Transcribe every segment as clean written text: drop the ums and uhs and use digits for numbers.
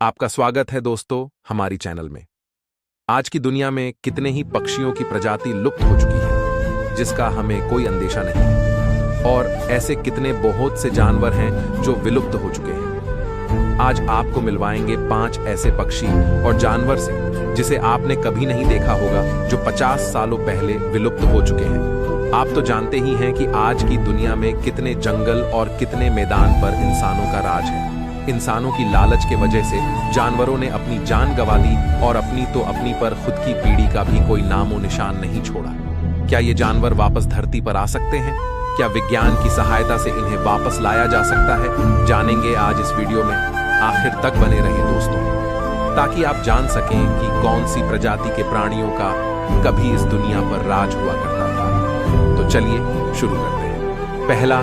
आपका स्वागत है दोस्तों हमारी चैनल में। आज की दुनिया में कितने ही पक्षियों की प्रजाति लुप्त हो चुकी है जिसका हमें कोई अंदेशा नहीं है, और ऐसे कितने बहुत से जानवर हैं जो विलुप्त हो चुके हैं। आज आपको मिलवाएंगे 5 ऐसे पक्षी और जानवर से जिसे आपने कभी नहीं देखा होगा, जो 50 सालों पहले विलुप्त हो चुके हैं। आप तो जानते ही हैं कि आज की दुनिया में कितने जंगल और कितने मैदान पर इंसानों का राज है। इंसानों की लालच के वजह से जानवरों ने अपनी जान गंवा दी और अपनी पर खुद की पीढ़ी का भी कोई नामो निशान नहीं छोड़ा। क्या ये जानवर वापस धरती पर आ सकते हैं? क्या विज्ञान की सहायता से इन्हें वापस लाया जा सकता है? जानेंगे आज इस वीडियो में। आखिर तक बने रहिए दोस्तों, ताकि आप जान सकें कि कौन सी प्रजाति के प्राणियों का कभी इस दुनिया पर राज हुआ करता था। तो चलिए शुरू करते हैं। पहला,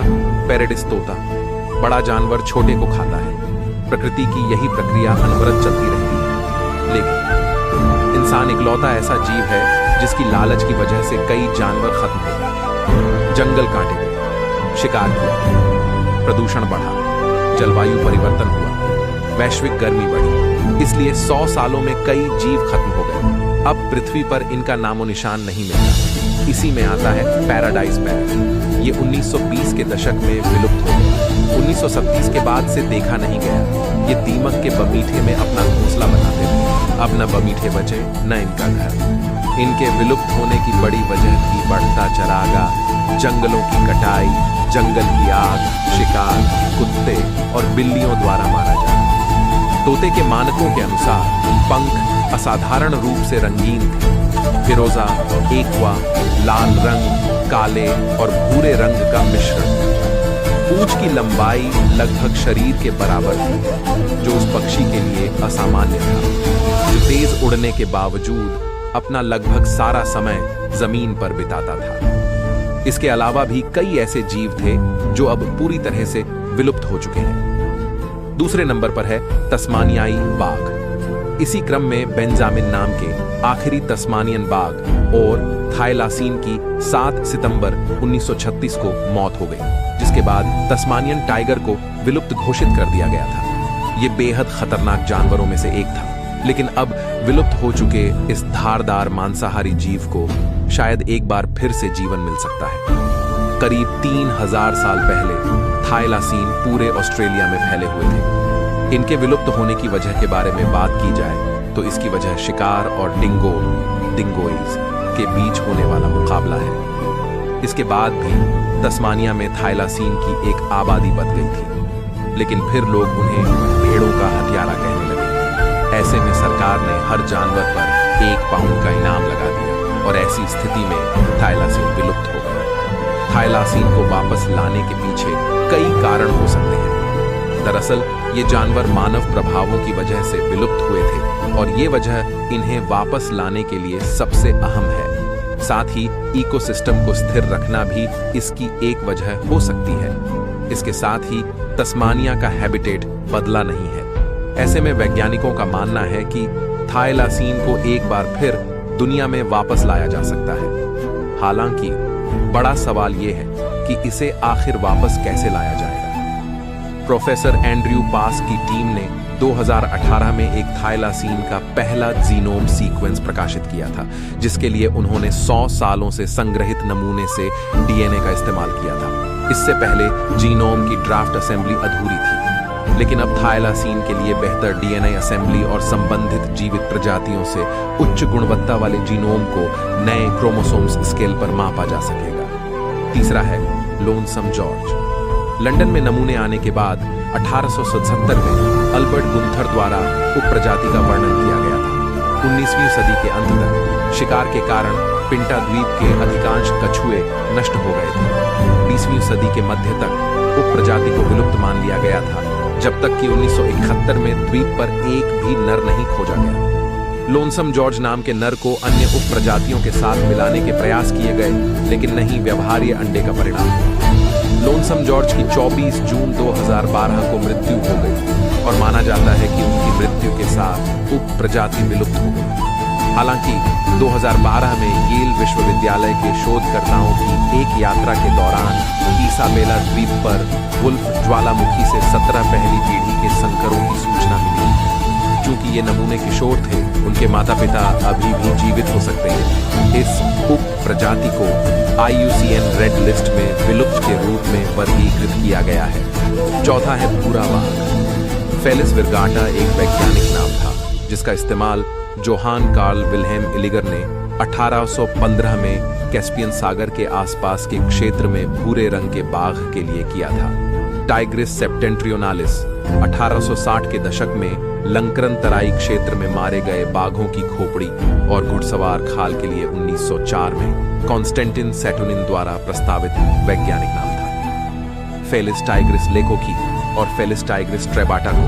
पेरेडिस तोता। बड़ा जानवर छोटे को खाता है। प्रकृति की यही प्रक्रिया अनवरत चलती रहती है, लेकिन इंसान इकलौता ऐसा जीव है जिसकी लालच की वजह से कई जानवर खत्म हो गए, जंगल काटे गए, शिकार किया गया, प्रदूषण बढ़ा, जलवायु परिवर्तन हुआ, वैश्विक गर्मी बढ़ी। इसलिए 100 सालों में कई जीव खत्म हो गए। अब पृथ्वी पर इनका नामो निशान नहीं मिलता। इसी में आता है पैराडाइज पैरट। ये 1920 के दशक में विलुप्त हो गया। 1937 के बाद से देखा नहीं गया। ये दीमक के बगीचे में अपना घोंसला बनाते थे। अब न बगीचे बचे न इनका घर। इनके विलुप्त होने की बड़ी वजह थी बढ़ता चरागा, जंगलों की कटाई, जंगल की आग, शिकार, कुत्ते और बिल्लियों द्वारा मारा जाना। तोते के मानकों के अनुसार पंख असाधारण रूप से रंगीन थे। फिरोजा, एक्वा, लाल रंग, काले और भूरे रंग का मिश्रण। पूंछ की लंबाई लगभग शरीर के बराबर थी, जो उस पक्षी के लिए असामान्य था, जो तेज उड़ने के बावजूद अपना लगभग सारा समय जमीन पर बिताता था। इसके अलावा भी कई ऐसे जीव थे जो अब पूरी तरह से विलुप्त हो चुके हैं। दूसरे नंबर पर है तस्मानियाई बाघ। इसी क्रम में बेंजामिन नाम के आखिरी तस्मानियन बाघ और थाईलासीन की 7 सितंबर 1936 को मौत हो गई, जिसके बाद तस्मानियन टाइगर को विलुप्त घोषित कर दिया गया था। ये बेहद खतरनाक जानवरों में से एक था, लेकिन अब विलुप्त हो चुके इस धारदार मांसाहारी जीव को शायद एक बार फिर से जीवन मिल सकता है। करीब 3000 साल पहले थाईलासीन पूरे ऑस्ट्रेलिया में फैले हुए थे। इनके विलुप्त होने की वजह के बारे में बात की जाए तो इसकी वजह शिकार और डिंगोइज के बीच होने वाला मुकाबला है। इसके बाद भी तस्मानिया में थाईलासीन की एक आबादी बच गई थी, लेकिन फिर लोग उन्हें भेड़ों का हथियारा कहने लगे। ऐसे में सरकार ने हर जानवर पर 1 पाउंड का इनाम लगा दिया और ऐसी स्थिति में थाईलासीन विलुप्त हो गए। थाईलासीन को वापस लाने के पीछे कई कारण हो सकते हैं। दरअसल ये जानवर मानव प्रभावों की वजह से विलुप्त हुए थे, और ये वजह इन्हें वापस लाने के लिए सबसे अहम है। साथ ही इकोसिस्टम को स्थिर रखना भी इसकी एक वजह हो सकती है। इसके साथ ही तस्मानिया का हैबिटेट बदला नहीं है। ऐसे में वैज्ञानिकों का मानना है कि थाईलासीन को एक बार फिर दुनिया में वापस लाया जा सकता है। हालांकि बड़ा सवाल यह है कि इसे आखिर वापस कैसे लाया जाएगा। प्रोफेसर एंड्रयू पास की टीम ने 2018 में एक थाईलासीन का पहला जीनोम सीक्वेंस प्रकाशित किया था, जिसके लिए उन्होंने 100 सालों से संग्रहित नमूने से डीएनए का इस्तेमाल किया था। इससे पहले जीनोम की ड्राफ्ट असेंबली अधूरी थी, लेकिन अब थाईलासीन के लिए बेहतर डीएनए असेंबली और संबंधित जीवित प्रजातियों से उच्च गुणवत्ता वाले जीनोम को नए क्रोमोसोम्स स्केल पर मापा जा सकेगा। तीसरा है लोनसम जॉर्ज। लंदन में नमूने आने के बाद 1877 में अल्बर्ट गुंथर द्वारा उपप्रजाति का वर्णन किया गया था। 19वीं सदी के अंत तक शिकार के कारण पिंटा द्वीप के अधिकांश कछुए नष्ट हो गए थे। 20वीं सदी के मध्य तक उपप्रजाति को विलुप्त मान लिया गया था, जब तक कि 1971 में द्वीप पर एक भी नर नहीं खोजा गया। लोनसम जॉर्ज नाम के नर को अन्य उपप्रजातियों के साथ मिलाने के प्रयास किए गए, लेकिन नहीं व्यवहार्य अंडे का परिणाम। लोनसम जॉर्ज की 24 जून 2012 को मृत्यु हो गई और माना जाता है कि उनकी मृत्यु के साथ उपप्रजाति विलुप्त हो गई। हालांकि 2012 में येल विश्वविद्यालय के शोधकर्ताओं की एक यात्रा के दौरान इसाबेला द्वीप पर वुल्फ ज्वालामुखी से 17 पहली पीढ़ी के संकरों की सूचना मिली। ये नमूने किशोर थे, उनके माता पिता अभी भी जीवित हो सकते हैं। इस उप प्रजाति को IUCN रेड लिस्ट में विलुप्त के रूप में वर्गीकृत किया गया है। चौथा है भूरा बाघ। फेलिस विरगाटा एक वैज्ञानिक नाम था जिसका इस्तेमाल जोहान कार्ल विल्हेम इलिगर ने 1815 में कैस्पियन सागर के आसपास के क्षेत्र में भूरे रंग के बाघ के लिए किया था। टाइग्रिस सेप्टेंट्रियोनालिस 1860 के दशक में लंकरन तराई क्षेत्र में मारे गए बाघों की खोपड़ी और घुड़सवार खाल के लिए 1904 में कॉन्स्टेंटिन सैटुनिन द्वारा प्रस्तावित वैज्ञानिक नाम था। फेलिस टाइग्रिस लेकोकी और फेलिस टाइग्रिस ट्रेबाटा को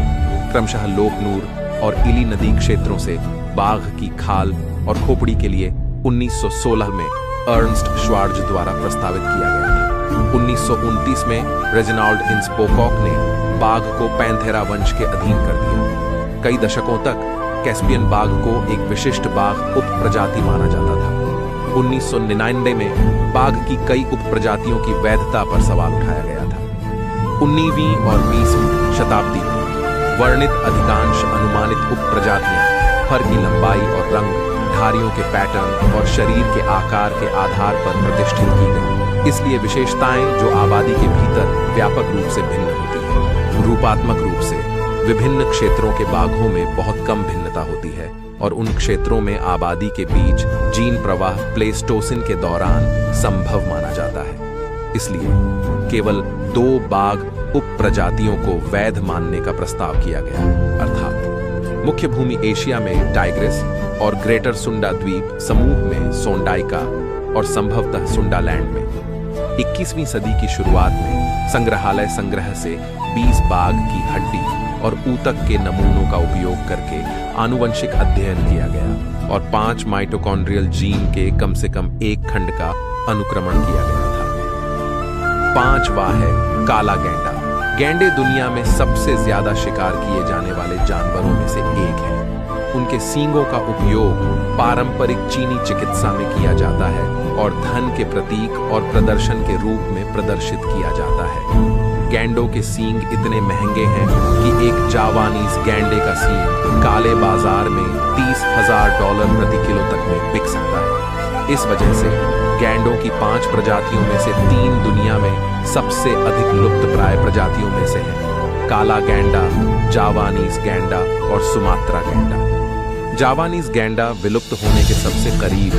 क्रमशः लोकनूर और इली नदी क्षेत्रों से बाघ की खाल और खोपड़ी के लिए 1916 में अर्नस्ट श्वार्ज द्वारा प्रस्तावित किया गया था। 1929 में रेजिनाल्ड इंस्पोकॉक ने बाघ को पैंथेरा वंश के अधीन कर दिया। कई दशकों तक कैस्पियन बाघ को एक विशिष्ट बाघ उप प्रजाति माना जाता था। 1999 में बाघ की कई उप प्रजातियों की वैधता पर सवाल उठाया गया था। 19वीं और 20वीं शताब्दी में वर्णित अधिकांश अनुमानित उप प्रजातियां फर की लंबाई और रंग, धारियों के पैटर्न और शरीर के आकार के आधार पर प्रतिष्ठित की गई। इसलिए विशेषताएं जो आबादी के भीतर व्यापक रूप से भिन्न होती हैं। रूपात्मक रूप से विभिन्न क्षेत्रों के बाघों में बहुत कम भिन्नता होती है और उन क्षेत्रों में आबादी के बीच जीन प्रवाह प्लेस्टोसिन के दौरान संभव माना जाता है। इसलिए केवल 2 बाघ उप प्रजातियों को वैध मानने का प्रस्ताव किया गया, अर्थात मुख्य भूमि एशिया में टाइग्रिस और ग्रेटर सुंडा द्वीप समूह में सोंडाइका और संभवतः सुंडालैंड में। 21वीं सदी की शुरुआत में संग्रहालय संग्रह से 20 बाघ की हड्डी और ऊतक के नमूनों का उपयोग करके आनुवंशिक अध्ययन किया गया और 5 माइटोकॉन्ड्रियल जीन के कम से कम एक खंड का अनुक्रमण किया गया था। 5वां है काला गैंडा। गैंडे दुनिया में सबसे ज्यादा शिकार किए जाने वाले जानवरों में से एक है। उनके सींगों का उपयोग पारंपरिक चीनी चिकित्सा में किया जाता है और धन के प्रतीक और प्रदर्शन के रूप में प्रदर्शित किया जाता है। गैंडों के सींग इतने महंगे हैं कि एक जावानीज गैंडे का सींग काले बाजार में $30,000 प्रति किलो तक में बिक सकता है। इस वजह से गैंडों की 5 प्रजातियों में से 3 दुनिया में सबसे अधिक लुप्तप्राय प्रजातियों में से हैं। काला गैंडा, जावानीज गैंडा और सुमात्रा गैंडा। जावानीज गैंडा विलुप्त होने के सबसे करीब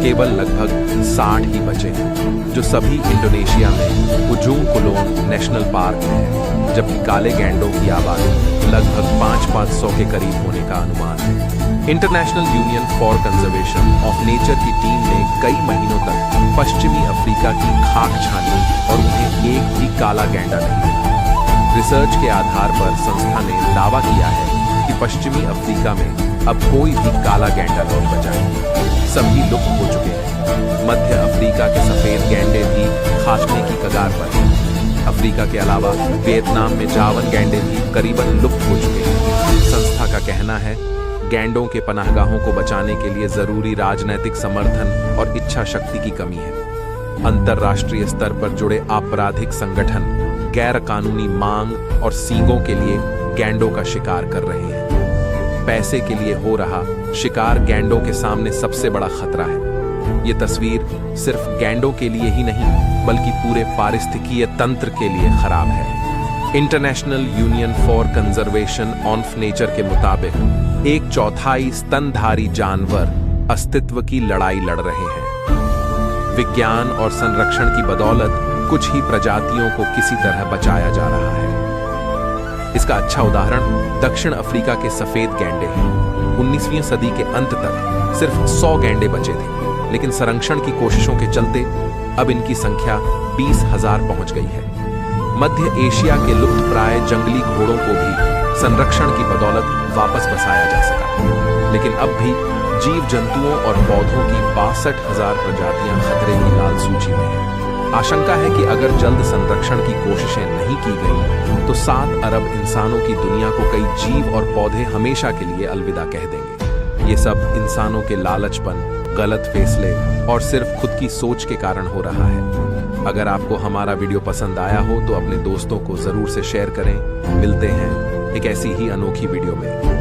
केवल लगभग 60 ही बचे हैं, जो सभी इंडोनेशिया में उजुंग कुलोन नेशनल पार्क में है, जबकि काले गैंडों की आबादी लगभग 500 के करीब होने का अनुमान है। International union for conservation of nature की टीम ने कई महीनों तक पश्चिमी अफ्रीका की खाक छानी और उन्हें एक भी काला गैंडा नहीं मिला। रिसर्च के आधार पर संस्था ने दावा किया है कि पश्चिमी अफ्रीका में अब कोई भी काला गैंडा नहीं बचा है, सभी लुप्त हो चुके हैं। मध्य अफ्रीका के सफेद गैंडे भी खात्मे की कगार पर हैं। अफ्रीका के अलावा वियतनाम में जावन गैंडे भी करीबन लुप्त हो चुके हैं। संस्था का कहना है गैंडों के पनाहगाहों को बचाने के लिए जरूरी राजनैतिक समर्थन और इच्छा शक्ति की कमी है। अंतरराष्ट्रीय स्तर पर जुड़े आपराधिक संगठन गैर कानूनी मांग और सींगों के लिए गैंडों का शिकार कर रहे हैं। पैसे के लिए हो रहा शिकार गैंडों के सामने सबसे बड़ा खतरा है। ये तस्वीर सिर्फ गैंडों के लिए ही नहीं बल्कि पूरे पारिस्थितिकीय तंत्र के लिए खराब है। International union for conservation of nature के मुताबिक 1/4 स्तनधारी जानवर अस्तित्व की लड़ाई लड़ रहे हैं। विज्ञान और संरक्षण की बदौलत कुछ ही प्रजातियों को किसी तरह बचाया जा रहा है। इसका अच्छा उदाहरण दक्षिण अफ्रीका के सफेद गैंडे हैं। 19वीं सदी के अंत तक सिर्फ 100 गैंडे बचे थे, लेकिन संरक्षण की कोशिशों के चलते अब इनकी संख्या 20,000 पहुंच गई है। मध्य एशिया के लुप्तप्राय जंगली घोड़ों को भी संरक्षण की बदौलत वापस बसाया जा सका, लेकिन अब भी जीव जंतुओं और पौधों की 62,000 प्रजातियां खतरे की लाल सूची में हैं। आशंका है कि अगर जल्द संरक्षण की कोशिशें नहीं की गई तो 7 अरब इंसानों की दुनिया को कई जीव और पौधे हमेशा के लिए अलविदा कह देंगे। ये सब इंसानों के लालचपन, गलत फैसले और सिर्फ खुद की सोच के कारण हो रहा है। अगर आपको हमारा वीडियो पसंद आया हो तो अपने दोस्तों को जरूर से शेयर करें। मिलते हैं एक ऐसी ही अनोखी वीडियो में।